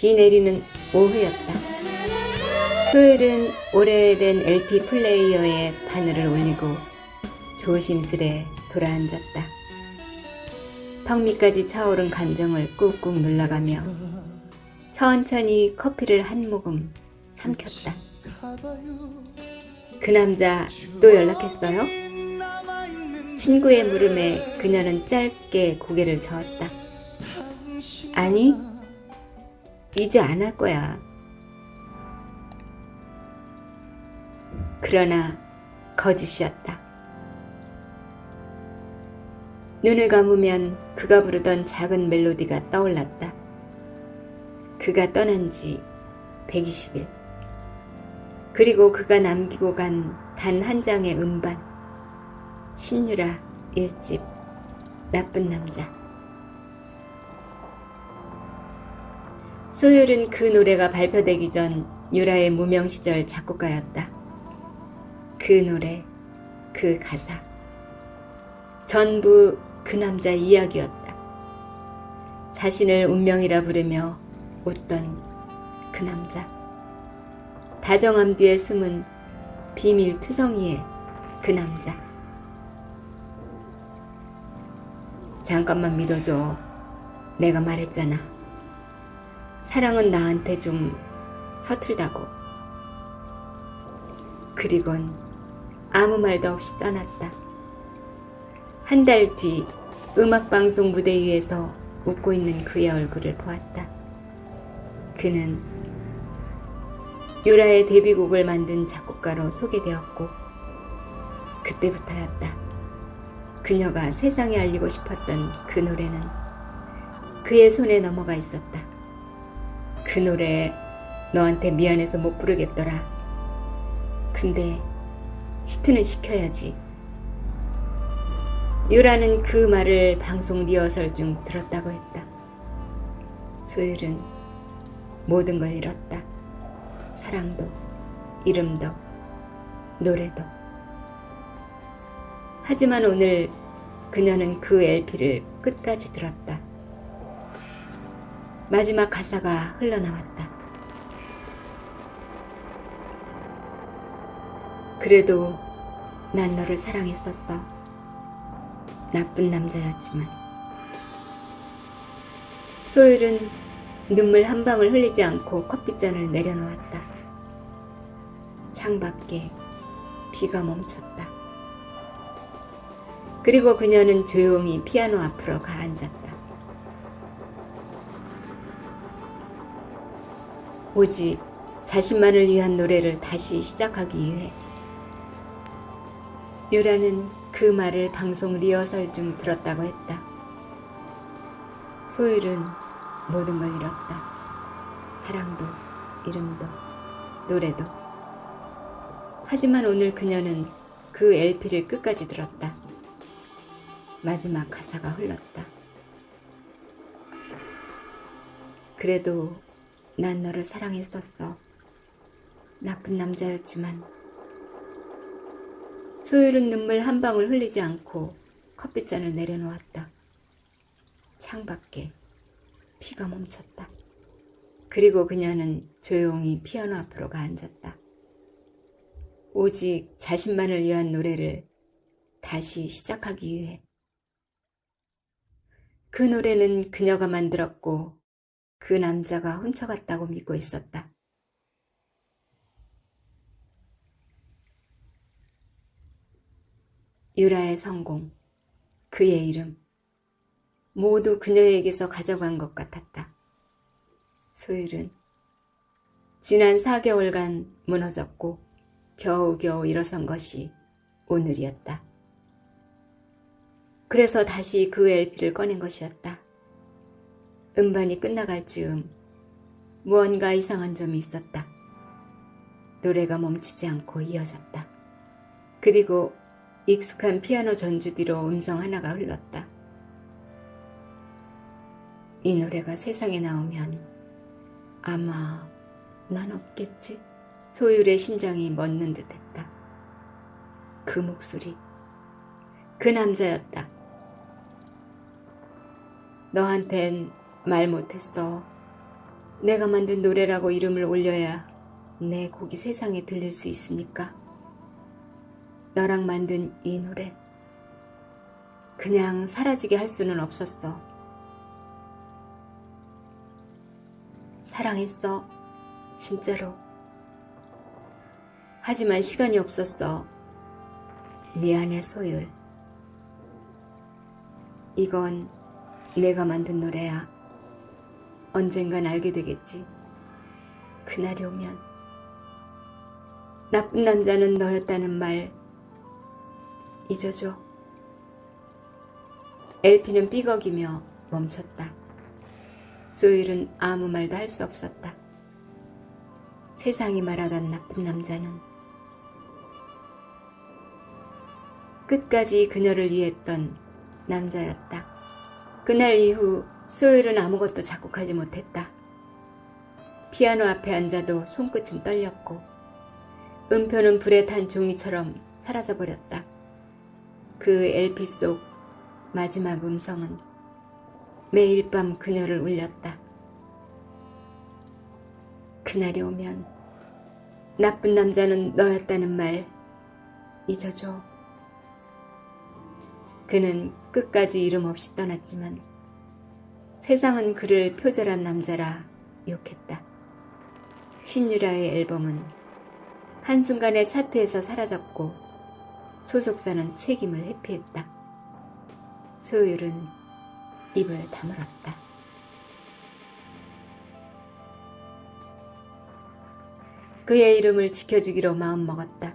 비 내리는 오후였다. 소율은 오래된 LP 플레이어에 바늘을 올리고 조심스레 돌아앉았다. 턱 밑까지 차오른 감정을 꾹꾹 눌러가며 천천히 커피를 한 모금 삼켰다. 그 남자 또 연락했어요? 친구의 물음에 그녀는 짧게 고개를 저었다. 아니, 이제 안 할 거야. 그러나 거짓이었다. 눈을 감으면 그가 부르던 작은 멜로디가 떠올랐다. 그가 떠난 지 120일. 그리고 그가 남기고 간 단 한 장의 음반. 신유라 1집 나쁜 남자. 소율은 그 노래가 발표되기 전 유라의 무명 시절 작곡가였다. 그 노래, 그 가사. 전부 그 남자 이야기였다. 자신을 운명이라 부르며 웃던 그 남자. 다정함 뒤에 숨은 비밀 투성이의 그 남자. 잠깐만 믿어줘. 내가 말했잖아. 사랑은 나한테 좀 서툴다고. 그리곤 아무 말도 없이 떠났다. 한 달 뒤 음악방송 무대 위에서 웃고 있는 그의 얼굴을 보았다. 그는 유라의 데뷔곡을 만든 작곡가로 소개되었고 그때부터였다. 그녀가 세상에 알리고 싶었던 그 노래는 그의 손에 넘어가 있었다. 그 노래 너한테 미안해서 못 부르겠더라. 근데 히트는 시켜야지. 유라는 그 말을 방송 리허설 중 들었다고 했다. 소율은 모든 걸 잃었다. 사랑도, 이름도, 노래도. 하지만 오늘 그녀는 그 LP를 끝까지 들었다. 마지막 가사가 흘러나왔다. 그래도 난 너를 사랑했었어. 나쁜 남자였지만. 소율은 눈물 한 방울 흘리지 않고 커피잔을 내려놓았다. 창밖에 비가 멈췄다. 그리고 그녀는 조용히 피아노 앞으로 가앉았다. 오직 자신만을 위한 노래를 다시 시작하기 위해. 유라는 그 말을 방송 리허설 중 들었다고 했다. 소율은 모든 걸 잃었다. 사랑도, 이름도, 노래도. 하지만 오늘 그녀는 그 LP를 끝까지 들었다. 마지막 가사가 흘렀다. 그래도 난 너를 사랑했었어. 나쁜 남자였지만. 소율은 눈물 한 방울 흘리지 않고 커피잔을 내려놓았다. 창밖에 피가 멈췄다. 그리고 그녀는 조용히 피아노 앞으로 가앉았다. 오직 자신만을 위한 노래를 다시 시작하기 위해. 그 노래는 그녀가 만들었고 그 남자가 훔쳐갔다고 믿고 있었다. 유라의 성공, 그의 이름, 모두 그녀에게서 가져간 것 같았다. 소율은 지난 4개월간 무너졌고 겨우겨우 일어선 것이 오늘이었다. 그래서 다시 그 LP를 꺼낸 것이었다. 음반이 끝나갈 즈음 무언가 이상한 점이 있었다. 노래가 멈추지 않고 이어졌다. 그리고 익숙한 피아노 전주 뒤로 음성 하나가 흘렀다. 이 노래가 세상에 나오면 아마 난 없겠지? 소율의 심장이 멎는 듯했다. 그 목소리, 그 남자였다. 너한텐 말 못했어. 내가 만든 노래라고 이름을 올려야 내 곡이 세상에 들릴 수 있으니까. 너랑 만든 이 노래 그냥 사라지게 할 수는 없었어. 사랑했어, 진짜로. 하지만 시간이 없었어. 미안해, 소율. 이건 내가 만든 노래야. 언젠간 알게 되겠지. 그날이 오면. 나쁜 남자는 너였다는 말 잊어줘. LP는 삐걱이며 멈췄다. 소율은 아무 말도 할 수 없었다. 세상이 말하던 나쁜 남자는 끝까지 그녀를 위했던 남자였다. 그날 이후 소율은 아무것도 작곡하지 못했다. 피아노 앞에 앉아도 손끝은 떨렸고 음표는 불에 탄 종이처럼 사라져버렸다. 그 LP 속 마지막 음성은 매일 밤 그녀를 울렸다. 그날이 오면 나쁜 남자는 너였다는 말 잊어줘. 그는 끝까지 이름 없이 떠났지만 세상은 그를 표절한 남자라 욕했다. 신유라의 앨범은 한순간에 차트에서 사라졌고 소속사는 책임을 회피했다. 소율은 입을 다물었다. 그의 이름을 지켜주기로 마음먹었다.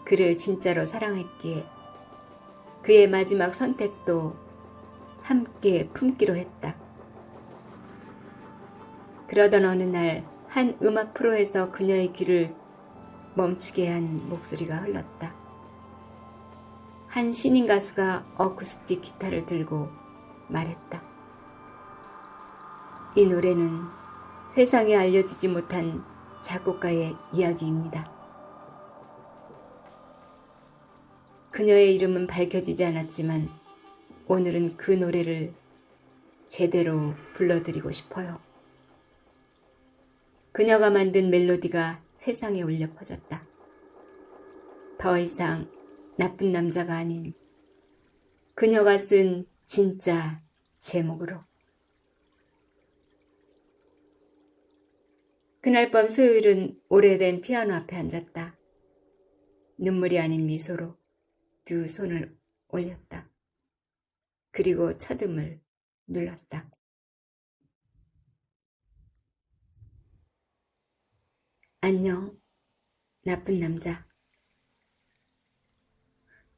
그를 진짜로 사랑했기에 그의 마지막 선택도 함께 품기로 했다. 그러던 어느 날 한 음악 프로에서 그녀의 귀를 멈추게 한 목소리가 흘렀다. 한 신인 가수가 어쿠스틱 기타를 들고 말했다. 이 노래는 세상에 알려지지 못한 작곡가의 이야기입니다. 그녀의 이름은 밝혀지지 않았지만 오늘은 그 노래를 제대로 불러드리고 싶어요. 그녀가 만든 멜로디가 세상에 울려 퍼졌다. 더 이상 나쁜 남자가 아닌 그녀가 쓴 진짜 제목으로. 그날 밤 소율은 오래된 피아노 앞에 앉았다. 눈물이 아닌 미소로 두 손을 올렸다. 그리고 첫음을 눌렀다. 안녕, 나쁜 남자.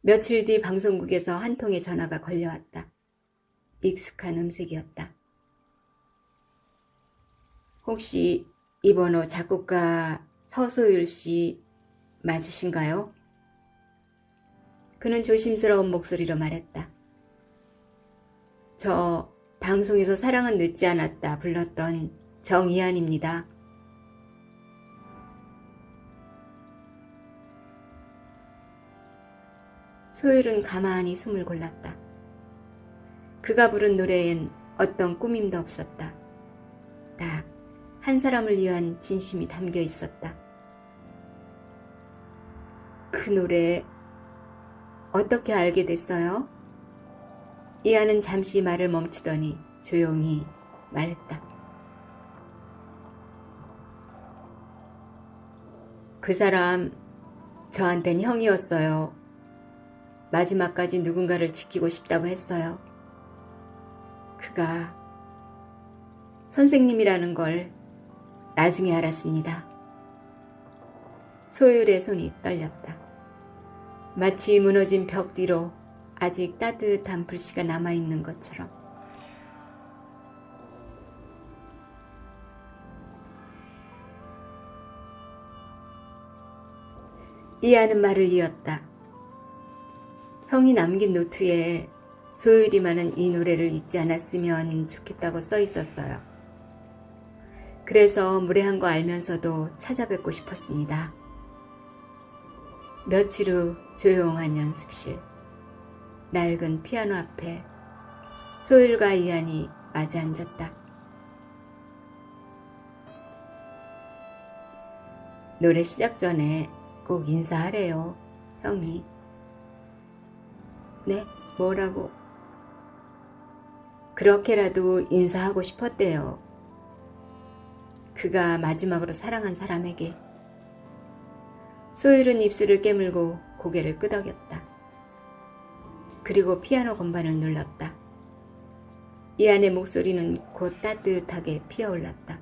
며칠 뒤 방송국에서 한 통의 전화가 걸려왔다. 익숙한 음색이었다. 혹시 이 번호 작곡가 서소율 씨 맞으신가요? 그는 조심스러운 목소리로 말했다. 저 방송에서 사랑은 늦지 않았다 불렀던 정이한입니다. 소율은 가만히 숨을 골랐다. 그가 부른 노래엔 어떤 꾸밈도 없었다. 딱 한 사람을 위한 진심이 담겨 있었다. 그 노래 어떻게 알게 됐어요? 이하는 잠시 말을 멈추더니 조용히 말했다. 그 사람 저한텐 형이었어요. 마지막까지 누군가를 지키고 싶다고 했어요. 그가 선생님이라는 걸 나중에 알았습니다. 소율의 손이 떨렸다. 마치 무너진 벽 뒤로 아직 따뜻한 불씨가 남아있는 것처럼. 이하는 말을 이었다. 형이 남긴 노트에 소율이만은 이 노래를 잊지 않았으면 좋겠다고 써 있었어요. 그래서 무례한 거 알면서도 찾아뵙고 싶었습니다. 며칠 후 조용한 연습실. 낡은 피아노 앞에 소율과 이한이 마주 앉았다. 노래 시작 전에 꼭 인사하래요, 형이. 네? 뭐라고? 그렇게라도 인사하고 싶었대요. 그가 마지막으로 사랑한 사람에게. 소율은 입술을 깨물고 고개를 끄덕였다. 그리고 피아노 건반을 눌렀다. 이안의 목소리는 곧 따뜻하게 피어올랐다.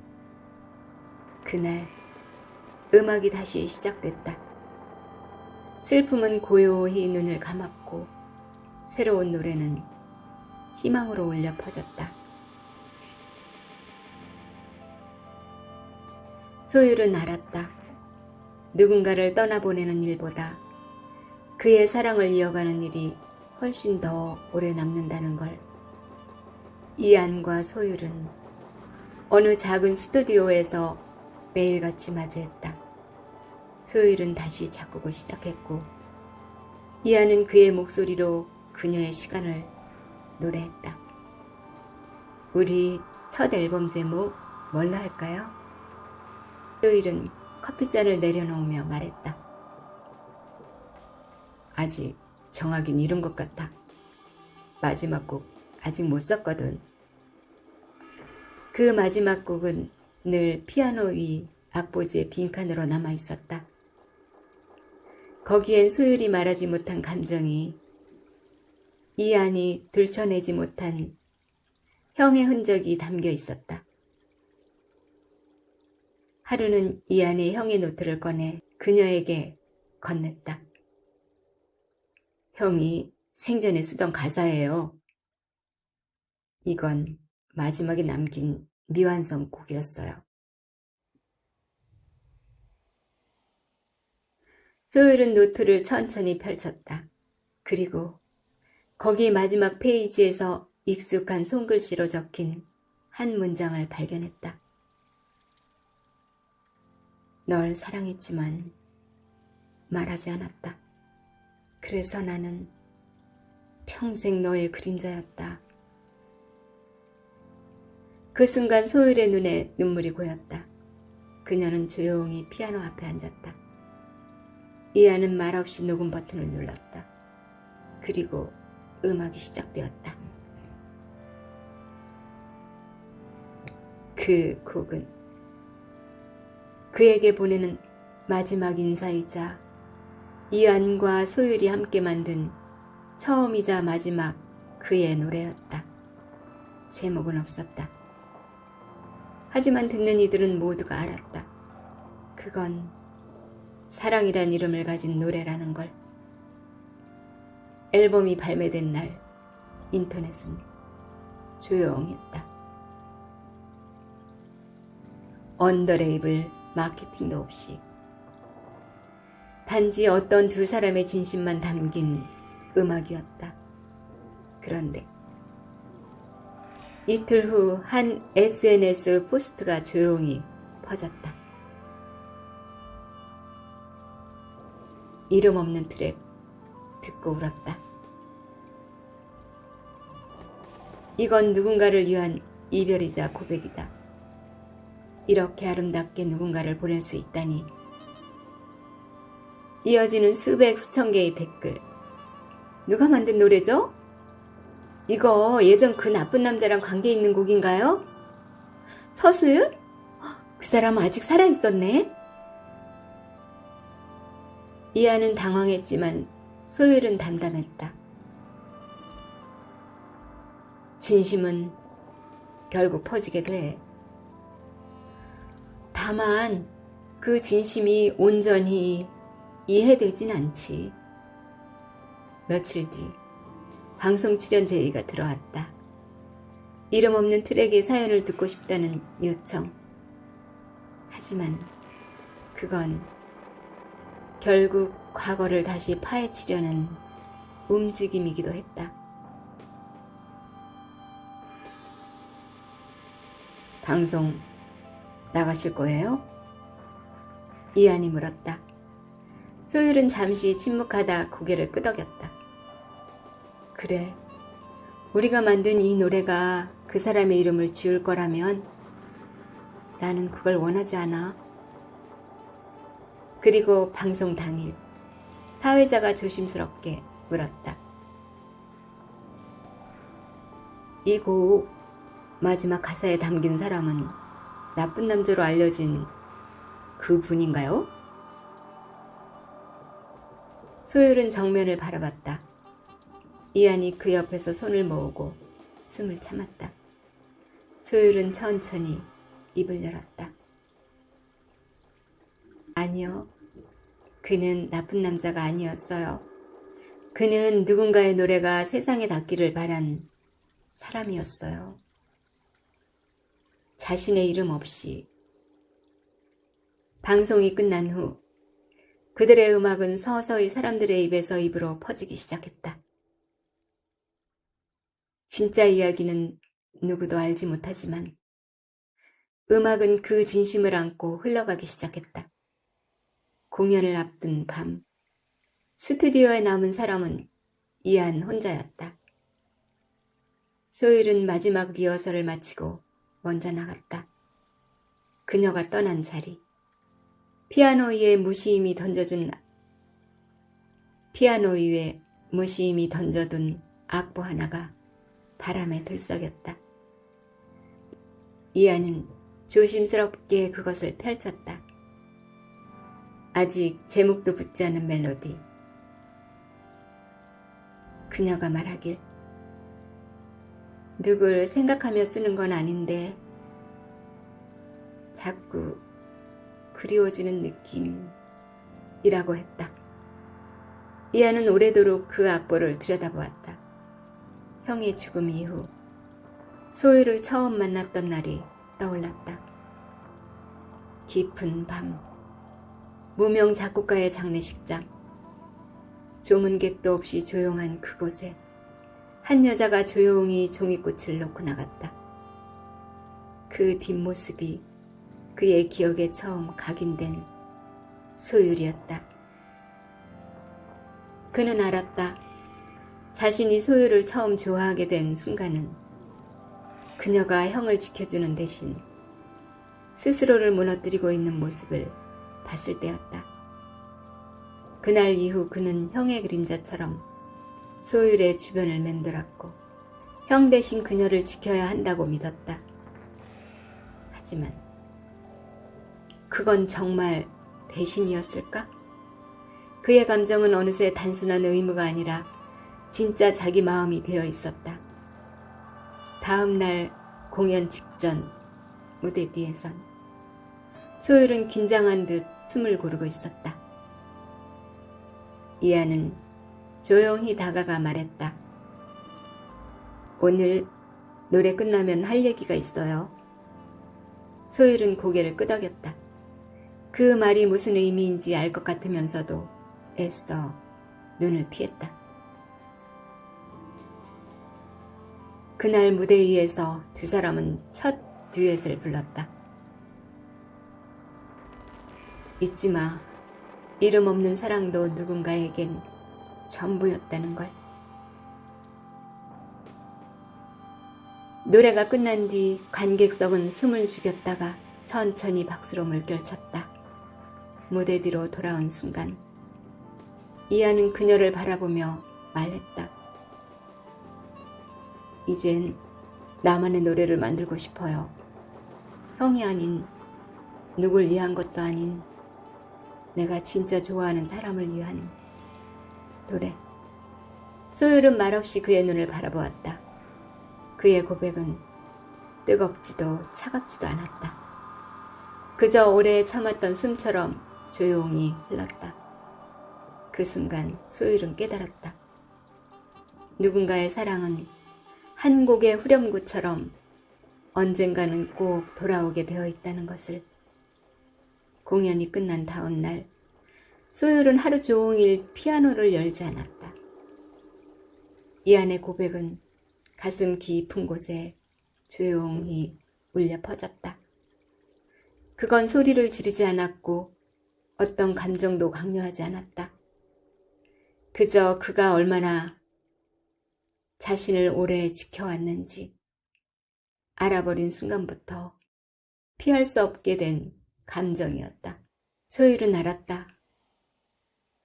그날 음악이 다시 시작됐다. 슬픔은 고요히 눈을 감았고 새로운 노래는 희망으로 울려 퍼졌다. 소율은 알았다. 누군가를 떠나보내는 일보다 그의 사랑을 이어가는 일이 훨씬 더 오래 남는다는 걸. 이안과 소율은 어느 작은 스튜디오에서 매일같이 마주했다. 소율은 다시 작곡을 시작했고 이안은 그의 목소리로 그녀의 시간을 노래했다. 우리 첫 앨범 제목 뭘로 할까요? 소율은 커피잔을 내려놓으며 말했다. 아직 정하긴 이른 것 같아. 마지막 곡 아직 못 썼거든. 그 마지막 곡은 늘 피아노 위 악보지의 빈칸으로 남아 있었다. 거기엔 소율이 말하지 못한 감정이, 이안이 들춰내지 못한 형의 흔적이 담겨 있었다. 하루는 이안의 형의 노트를 꺼내 그녀에게 건넸다. 형이 생전에 쓰던 가사예요. 이건 마지막에 남긴 미완성 곡이었어요. 소율은 노트를 천천히 펼쳤다. 그리고 거기 마지막 페이지에서 익숙한 손글씨로 적힌 한 문장을 발견했다. 널 사랑했지만 말하지 않았다. 그래서 나는 평생 너의 그림자였다. 그 순간 소율의 눈에 눈물이 고였다. 그녀는 조용히 피아노 앞에 앉았다. 이안은 말없이 녹음 버튼을 눌렀다. 그리고 음악이 시작되었다. 그 곡은 그에게 보내는 마지막 인사이자 이안과 소율이 함께 만든 처음이자 마지막 그의 노래였다. 제목은 없었다. 하지만 듣는 이들은 모두가 알았다. 그건 사랑이란 이름을 가진 노래라는 걸. 앨범이 발매된 날 인터넷은 조용했다. 언더레이블 마케팅도 없이 단지 어떤 두 사람의 진심만 담긴 음악이었다. 그런데 이틀 후 한 SNS 포스트가 조용히 퍼졌다. 이름 없는 트랙 듣고 울었다. 이건 누군가를 위한 이별이자 고백이다. 이렇게 아름답게 누군가를 보낼 수 있다니. 이어지는 수백 수천 개의 댓글. 누가 만든 노래죠? 이거 예전 그 나쁜 남자랑 관계 있는 곡인가요? 서수율? 그 사람 아직 살아있었네. 이안은 당황했지만 소율은 담담했다. 진심은 결국 퍼지게 돼. 다만 그 진심이 온전히 이해되진 않지. 며칠 뒤 방송 출연 제의가 들어왔다. 이름 없는 트랙의 사연을 듣고 싶다는 요청. 하지만 그건 결국 과거를 다시 파헤치려는 움직임이기도 했다. 방송 나가실 거예요? 이안이 물었다. 소율은 잠시 침묵하다 고개를 끄덕였다. 그래, 우리가 만든 이 노래가 그 사람의 이름을 지울 거라면 나는 그걸 원하지 않아. 그리고 방송 당일 사회자가 조심스럽게 물었다. 이 곡 마지막 가사에 담긴 사람은 나쁜 남자로 알려진 그 분인가요? 소율은 정면을 바라봤다. 이안이 그 옆에서 손을 모으고 숨을 참았다. 소율은 천천히 입을 열었다. 아니요. 그는 나쁜 남자가 아니었어요. 그는 누군가의 노래가 세상에 닿기를 바란 사람이었어요. 자신의 이름 없이. 방송이 끝난 후 그들의 음악은 서서히 사람들의 입에서 입으로 퍼지기 시작했다. 진짜 이야기는 누구도 알지 못하지만 음악은 그 진심을 안고 흘러가기 시작했다. 공연을 앞둔 밤, 스튜디오에 남은 사람은 이안 혼자였다. 소율은 마지막 리허설을 마치고 먼저 나갔다. 그녀가 떠난 자리, 피아노 위에 무시임이 던져둔 악보 하나가 바람에 들썩였다. 이안은 조심스럽게 그것을 펼쳤다. 아직 제목도 붙지 않은 멜로디. 그녀가 말하길, 누굴 생각하며 쓰는 건 아닌데 자꾸 그리워지는 느낌이라고 했다. 이안은 오래도록 그 악보를 들여다보았다. 형의 죽음 이후 소율을 처음 만났던 날이 떠올랐다. 깊은 밤, 무명 작곡가의 장례식장, 조문객도 없이 조용한 그곳에 한 여자가 조용히 종이꽃을 놓고 나갔다. 그 뒷모습이 그의 기억에 처음 각인된 소율이었다. 그는 알았다. 자신이 소율을 처음 좋아하게 된 순간은 그녀가 형을 지켜주는 대신 스스로를 무너뜨리고 있는 모습을 봤을 때였다. 그날 이후 그는 형의 그림자처럼 소율의 주변을 맴돌았고 형 대신 그녀를 지켜야 한다고 믿었다. 하지만 그건 정말 대신이었을까? 그의 감정은 어느새 단순한 의무가 아니라 진짜 자기 마음이 되어 있었다. 다음 날 공연 직전 무대 뒤에선 소율은 긴장한 듯 숨을 고르고 있었다. 이안은 조용히 다가가 말했다. 오늘 노래 끝나면 할 얘기가 있어요. 소율은 고개를 끄덕였다. 그 말이 무슨 의미인지 알 것 같으면서도 애써 눈을 피했다. 그날 무대 위에서 두 사람은 첫 듀엣을 불렀다. 잊지 마. 이름 없는 사랑도 누군가에겐 전부였다는 걸. 노래가 끝난 뒤 관객석은 숨을 죽였다가 천천히 박수로 물결쳤다. 무대 뒤로 돌아온 순간 이안은 그녀를 바라보며 말했다. 이젠 나만의 노래를 만들고 싶어요. 형이 아닌, 누굴 위한 것도 아닌 내가 진짜 좋아하는 사람을 위한 노래. 소율은 말없이 그의 눈을 바라보았다. 그의 고백은 뜨겁지도 차갑지도 않았다. 그저 오래 참았던 숨처럼 조용히 흘렀다. 그 순간 소율은 깨달았다. 누군가의 사랑은 한 곡의 후렴구처럼 언젠가는 꼭 돌아오게 되어 있다는 것을. 공연이 끝난 다음 날 소율은 하루 종일 피아노를 열지 않았다. 이안의 고백은 가슴 깊은 곳에 조용히 울려 퍼졌다. 그건 소리를 지르지 않았고 어떤 감정도 강요하지 않았다. 그저 그가 얼마나 자신을 오래 지켜왔는지 알아버린 순간부터 피할 수 없게 된 감정이었다. 소율은 알았다.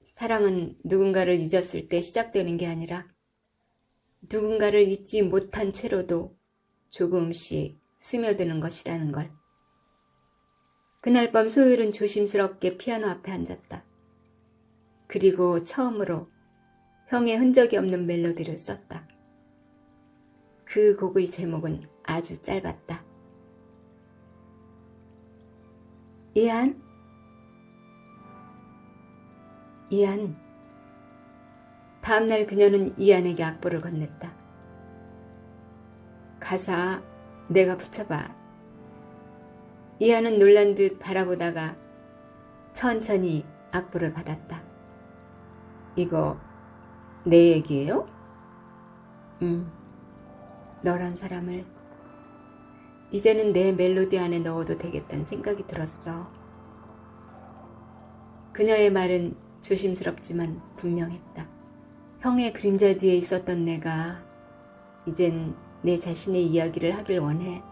사랑은 누군가를 잊었을 때 시작되는 게 아니라 누군가를 잊지 못한 채로도 조금씩 스며드는 것이라는 걸. 그날 밤 소율은 조심스럽게 피아노 앞에 앉았다. 그리고 처음으로 형의 흔적이 없는 멜로디를 썼다. 그 곡의 제목은 아주 짧았다. 이안? 이안. 다음날 그녀는 이안에게 악보를 건넸다. 가사 내가 붙여봐. 이안은 놀란 듯 바라보다가 천천히 악보를 받았다. 이거 내 얘기예요? 너란 사람을 이제는 내 멜로디 안에 넣어도 되겠다는 생각이 들었어. 그녀의 말은 조심스럽지만 분명했다. 형의 그림자 뒤에 있었던 내가 이젠 내 자신의 이야기를 하길 원해.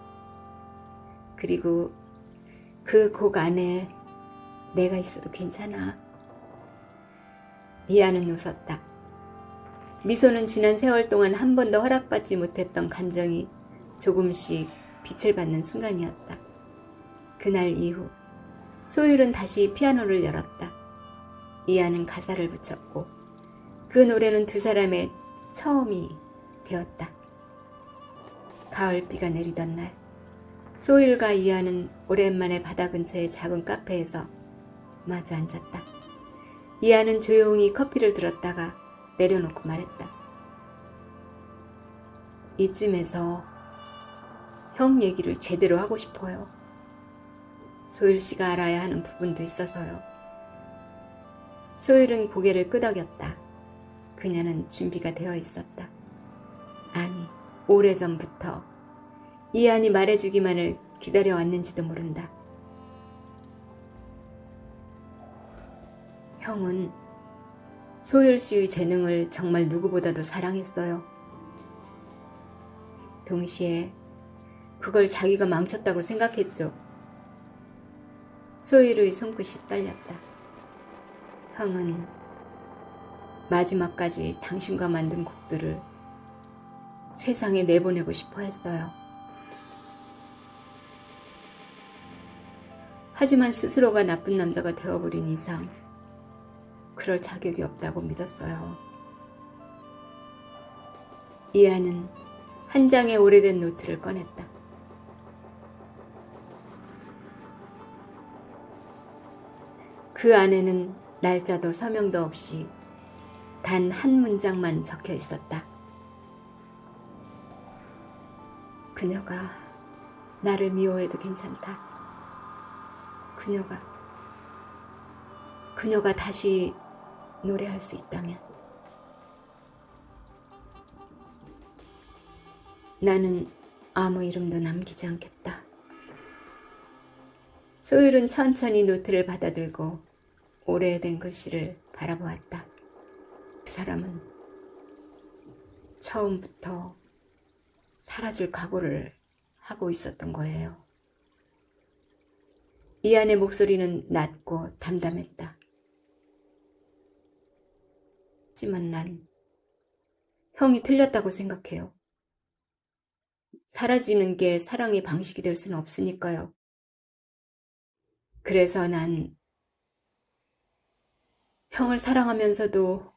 그리고 그 곡 안에 내가 있어도 괜찮아. 이안은 웃었다. 미소는 지난 세월 동안 한 번도 허락받지 못했던 감정이 조금씩 빛을 받는 순간이었다. 그날 이후 소율은 다시 피아노를 열었다. 이안은 가사를 붙였고 그 노래는 두 사람의 처음이 되었다. 가을비가 내리던 날 소율과 이안은 오랜만에 바다 근처의 작은 카페에서 마주 앉았다. 이안은 조용히 커피를 들었다가 내려놓고 말했다. 이쯤에서 형 얘기를 제대로 하고 싶어요. 소율 씨가 알아야 하는 부분도 있어서요. 소율은 고개를 끄덕였다. 그녀는 준비가 되어 있었다. 아니, 오래전부터 이안이 말해주기만을 기다려왔는지도 모른다. 형은 소율 씨의 재능을 정말 누구보다도 사랑했어요. 동시에 그걸 자기가 망쳤다고 생각했죠. 소율의 손끝이 떨렸다. 형은 마지막까지 당신과 만든 곡들을 세상에 내보내고 싶어 했어요. 하지만 스스로가 나쁜 남자가 되어버린 이상 그럴 자격이 없다고 믿었어요. 이안은 한 장의 오래된 노트를 꺼냈다. 그 안에는 날짜도 서명도 없이 단 한 문장만 적혀 있었다. 그녀가 나를 미워해도 괜찮다. 그녀가 다시 노래할 수 있다면. 나는 아무 이름도 남기지 않겠다. 소율은 천천히 노트를 받아들고 오래된 글씨를 바라보았다. 그 사람은 처음부터 사라질 각오를 하고 있었던 거예요. 이안의 목소리는 낮고 담담했다. 하지만 난 형이 틀렸다고 생각해요. 사라지는 게 사랑의 방식이 될 수는 없으니까요. 그래서 난 형을 사랑하면서도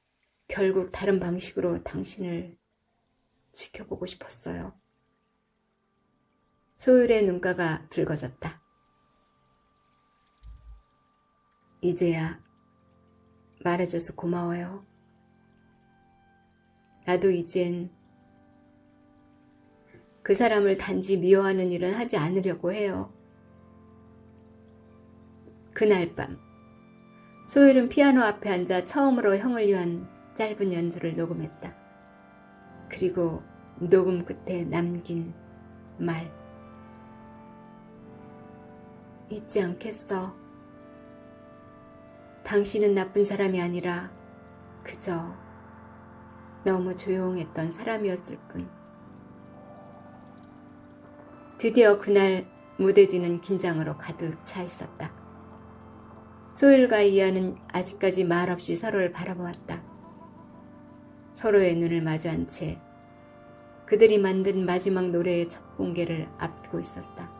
결국 다른 방식으로 당신을 지켜보고 싶었어요. 소율의 눈가가 붉어졌다. 이제야 말해줘서 고마워요. 나도 이젠 그 사람을 단지 미워하는 일은 하지 않으려고 해요. 그날 밤 소율은 피아노 앞에 앉아 처음으로 형을 위한 짧은 연주를 녹음했다. 그리고 녹음 끝에 남긴 말. 잊지 않겠어. 당신은 나쁜 사람이 아니라 그저 너무 조용했던 사람이었을 뿐. 드디어 그날 무대 뒤는 긴장으로 가득 차 있었다. 소율과 이하는 아직까지 말없이 서로를 바라보았다. 서로의 눈을 마주한 채 그들이 만든 마지막 노래의 첫 공개를 앞두고 있었다.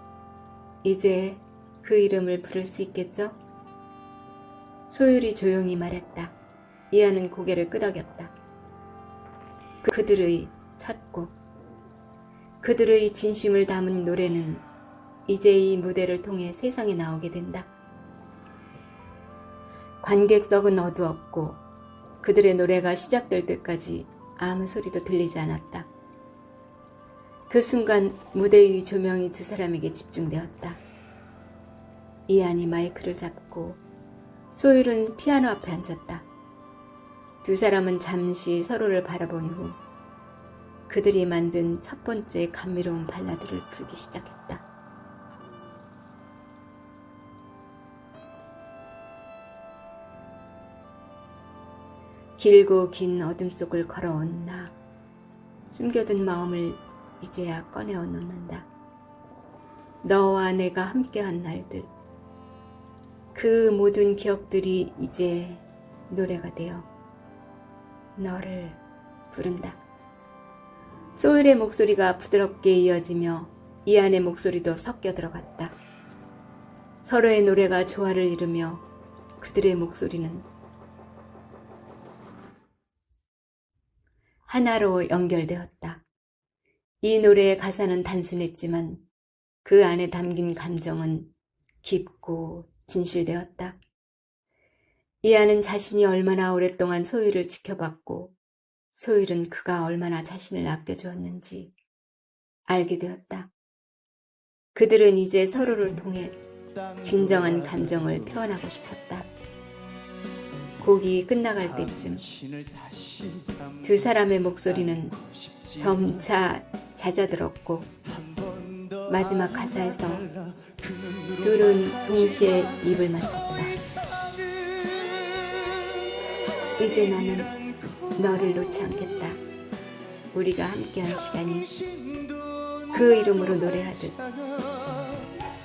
이제 그 이름을 부를 수 있겠죠? 소율이 조용히 말했다. 이하는 고개를 끄덕였다. 그들의 첫 곡, 그들의 진심을 담은 노래는 이제 이 무대를 통해 세상에 나오게 된다. 관객석은 어두웠고 그들의 노래가 시작될 때까지 아무 소리도 들리지 않았다. 그 순간 무대 위 조명이 두 사람에게 집중되었다. 이한이 마이크를 잡고 소율은 피아노 앞에 앉았다. 두 사람은 잠시 서로를 바라본 후 그들이 만든 첫 번째 감미로운 발라드를 부르기 시작했다. 길고 긴 어둠 속을 걸어온 나, 숨겨둔 마음을 이제야 꺼내어 놓는다. 너와 내가 함께한 날들, 그 모든 기억들이 이제 노래가 되어 너를 부른다. 소율의 목소리가 부드럽게 이어지며 이한의 목소리도 섞여 들어갔다. 서로의 노래가 조화를 이루며 그들의 목소리는 하나로 연결되었다. 이 노래의 가사는 단순했지만 그 안에 담긴 감정은 깊고 진실되었다. 이하는 자신이 얼마나 오랫동안 소율을 지켜봤고 소율은 그가 얼마나 자신을 아껴주었는지 알게 되었다. 그들은 이제 서로를 통해 진정한 감정을 표현하고 싶었다. 곡이 끝나갈 때쯤 두 사람의 목소리는 점차 잦아들었고 마지막 가사에서 둘은 동시에 입을 맞췄다. 이제 나는 너를 놓지 않겠다. 우리가 함께한 시간이 그 이름으로 노래하듯